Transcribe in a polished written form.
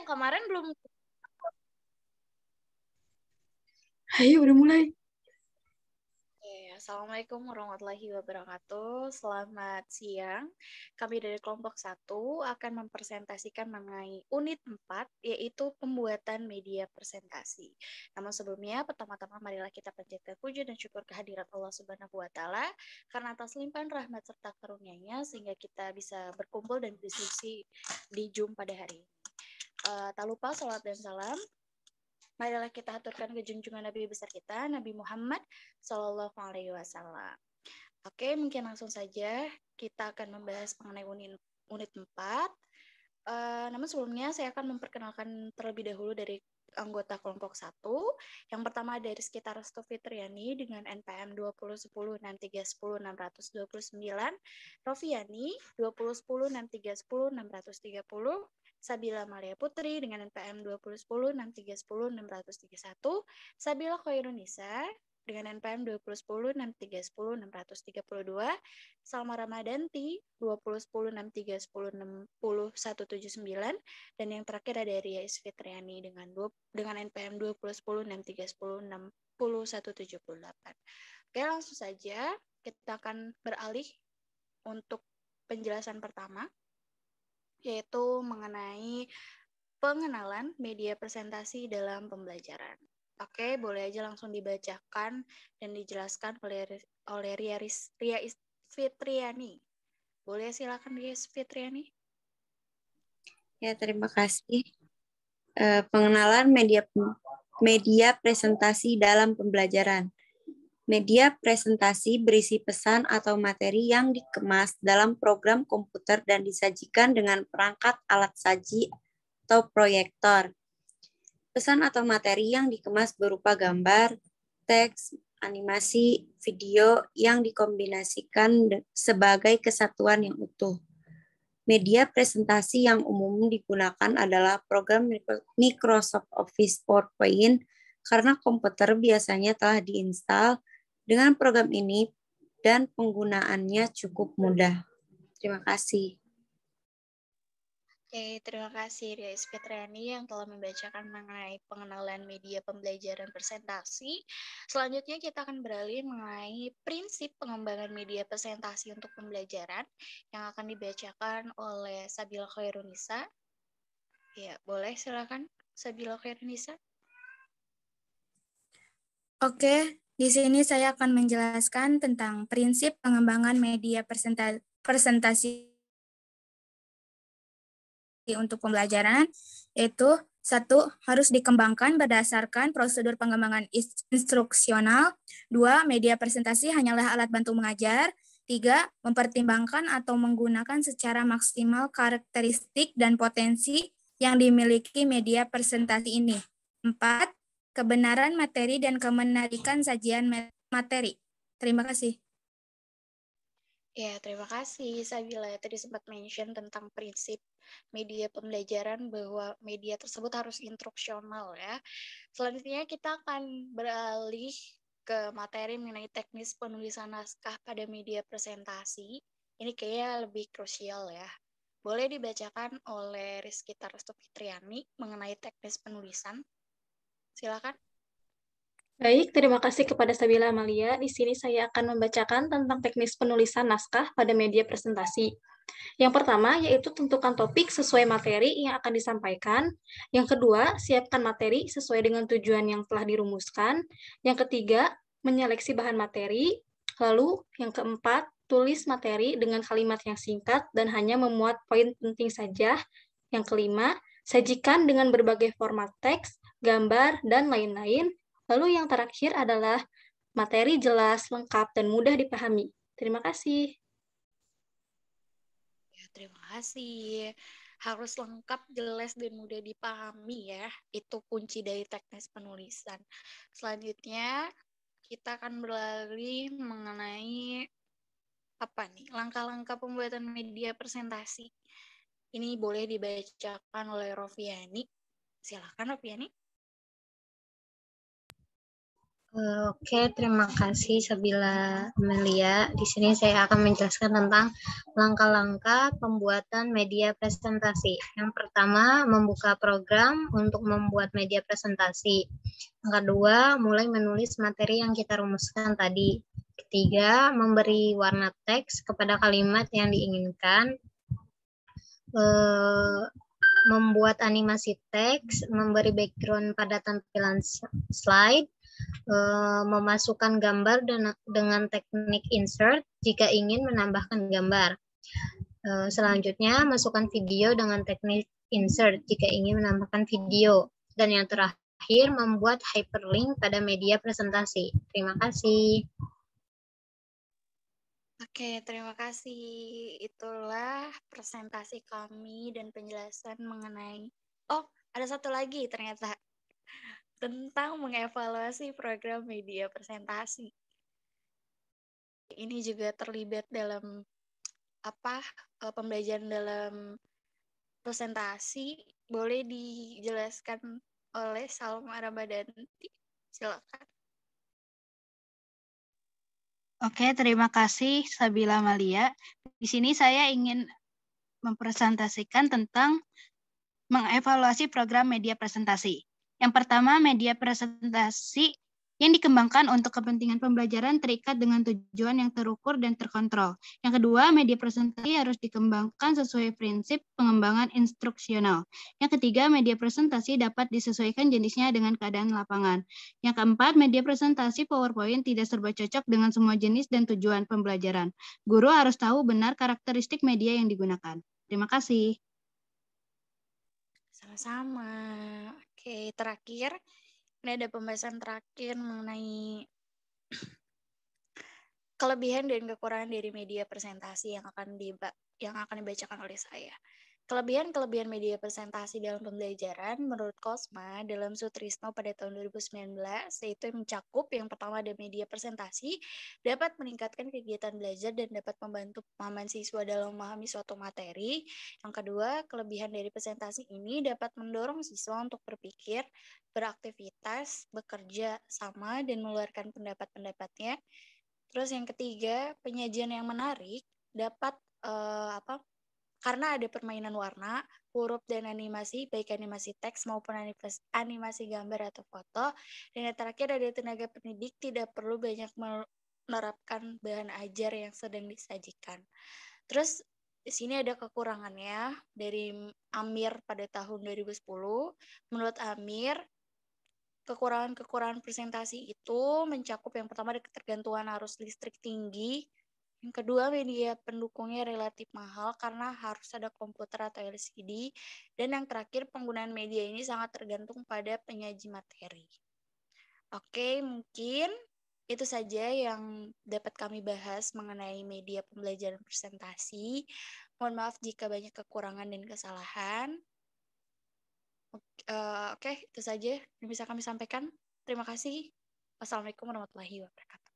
kemarin belum. Ayo, udah mulai. Assalamualaikum warahmatullahi wabarakatuh. Selamat siang. Kami dari kelompok 1 akan mempresentasikan mengenai unit 4, yaitu pembuatan media presentasi. Namun sebelumnya, pertama-tama marilah kita panjatkan puji dan syukur kehadirat Allah Subhanahu wa Ta'ala karena atas limpahan rahmat serta karunia-Nya sehingga kita bisa berkumpul dan berdiskusi di Zoom pada hari ini. Tak lupa salat dan salam marilah kita aturkan ke junjungan Nabi besar kita, Nabi Muhammad Sallallahu Alaihi Wasallam. Oke, mungkin langsung saja kita akan membahas mengenai unit 4. Namun sebelumnya saya akan memperkenalkan terlebih dahulu dari anggota kelompok 1. Yang pertama dari sekitar Restu Fitriani dengan NPM 20106306209, Rofiani 20106306330, Sabila Maria Putri dengan NPM 20106310631, Sabila Khairunisa dengan NPM 20106310632, Salma Ramadanti 2010631066179, dan yang terakhir ada Ria Isfitriani dengan NPM 2010631066178. Oke, langsung saja kita akan beralih untuk penjelasan pertama, yaitu mengenai pengenalan media presentasi dalam pembelajaran. Oke, boleh aja langsung dibacakan dan dijelaskan oleh Ria Fitriani. Boleh silakan Ria Fitriani. Ya, terima kasih. Pengenalan media presentasi dalam pembelajaran. Media presentasi berisi pesan atau materi yang dikemas dalam program komputer dan disajikan dengan perangkat alat saji atau proyektor. Pesan atau materi yang dikemas berupa gambar, teks, animasi, video yang dikombinasikan sebagai kesatuan yang utuh. Media presentasi yang umum digunakan adalah program Microsoft Office PowerPoint karena komputer biasanya telah diinstal dengan program ini dan penggunaannya cukup mudah. Terima kasih. Oke, terima kasih Ria Fitriani yang telah membacakan mengenai pengenalan media pembelajaran presentasi. Selanjutnya kita akan beralih mengenai prinsip pengembangan media presentasi untuk pembelajaran yang akan dibacakan oleh Sabila Khairunisa. Ya, boleh silakan Sabila Khairunisa. Oke, di sini saya akan menjelaskan tentang prinsip pengembangan media presentasi untuk pembelajaran, yaitu 1. Harus dikembangkan berdasarkan prosedur pengembangan instruksional. 2. Media presentasi hanyalah alat bantu mengajar. 3. Mempertimbangkan atau menggunakan secara maksimal karakteristik dan potensi yang dimiliki media presentasi ini. 4. Kebenaran materi dan kemenarikan sajian materi. Terima kasih. Ya, terima kasih Sabila. Tadi sempat mention tentang prinsip media pembelajaran bahwa media tersebut harus instruksional ya. Selanjutnya kita akan beralih ke materi mengenai teknis penulisan naskah pada media presentasi. Ini kayaknya lebih krusial ya. Boleh dibacakan oleh Rizky Restu Fitriani mengenai teknis penulisan. Silakan. Baik, terima kasih kepada Sabila Amalia. Di sini saya akan membacakan tentang teknis penulisan naskah pada media presentasi. Yang pertama, yaitu tentukan topik sesuai materi yang akan disampaikan. Yang kedua, siapkan materi sesuai dengan tujuan yang telah dirumuskan. Yang ketiga, menyeleksi bahan materi. Lalu, yang keempat, tulis materi dengan kalimat yang singkat dan hanya memuat poin penting saja. Yang kelima, sajikan dengan berbagai format teks, gambar, dan lain-lain. Lalu yang terakhir adalah materi jelas, lengkap, dan mudah dipahami. Terima kasih. Ya, terima kasih. Harus lengkap, jelas, dan mudah dipahami ya. Itu kunci dari teknis penulisan. Selanjutnya, kita akan beralih mengenai langkah-langkah pembuatan media presentasi. Ini boleh dibacakan oleh Rofiani. Silakan Rofiani. Oke, terima kasih Sabila Amelia. Di sini saya akan menjelaskan tentang langkah-langkah pembuatan media presentasi. Yang pertama, membuka program untuk membuat media presentasi. Yang kedua, mulai menulis materi yang kita rumuskan tadi. Ketiga, memberi warna teks kepada kalimat yang diinginkan. Membuat animasi teks, memberi background pada tampilan slide, memasukkan gambar dengan teknik insert jika ingin menambahkan gambar. Selanjutnya, masukkan video dengan teknik insert jika ingin menambahkan video. Dan yang terakhir, membuat hyperlink pada media presentasi. Terima kasih. Oke, terima kasih. Itulah presentasi kami dan penjelasan mengenai... Oh, ada satu lagi ternyata. Tentang mengevaluasi program media presentasi. Ini juga terlibat dalam pembelajaran dalam presentasi. Boleh dijelaskan oleh Salma Ramadanti. Silakan. Oke, terima kasih Sabila Amalia. Di sini saya ingin mempresentasikan tentang mengevaluasi program media presentasi. Yang pertama, media presentasi yang dikembangkan untuk kepentingan pembelajaran terikat dengan tujuan yang terukur dan terkontrol. Yang kedua, media presentasi harus dikembangkan sesuai prinsip pengembangan instruksional. Yang ketiga, media presentasi dapat disesuaikan jenisnya dengan keadaan lapangan. Yang keempat, media presentasi PowerPoint tidak serba cocok dengan semua jenis dan tujuan pembelajaran. Guru harus tahu benar karakteristik media yang digunakan. Terima kasih. Sama-sama. Oke, terakhir. Ini ada pembahasan terakhir mengenai kelebihan dan kekurangan dari media presentasi yang akan dibacakan oleh saya. Kelebihan media presentasi dalam pembelajaran menurut Kosma dalam Sutrisno pada tahun 2019 yaitu mencakup yang pertama ada media presentasi dapat meningkatkan kegiatan belajar dan dapat membantu pemahaman siswa dalam memahami suatu materi. Yang kedua, kelebihan dari presentasi ini dapat mendorong siswa untuk berpikir, beraktivitas, bekerja sama dan mengeluarkan pendapat-pendapatnya. Terus yang ketiga, penyajian yang menarik dapat karena ada permainan warna, huruf, dan animasi, baik animasi teks maupun animasi gambar atau foto. Dan yang terakhir ada tenaga pendidik tidak perlu banyak menerapkan bahan ajar yang sedang disajikan. Terus di sini ada kekurangannya dari Amir pada tahun 2010. Menurut Amir, kekurangan presentasi itu mencakup yang pertama ada ketergantungan arus listrik tinggi. Yang kedua, media pendukungnya relatif mahal karena harus ada komputer atau LCD. Dan yang terakhir, penggunaan media ini sangat tergantung pada penyaji materi. Oke, mungkin itu saja yang dapat kami bahas mengenai media pembelajaran presentasi. Mohon maaf jika banyak kekurangan dan kesalahan. Oke, itu saja yang bisa kami sampaikan. Terima kasih. Wassalamualaikum warahmatullahi wabarakatuh.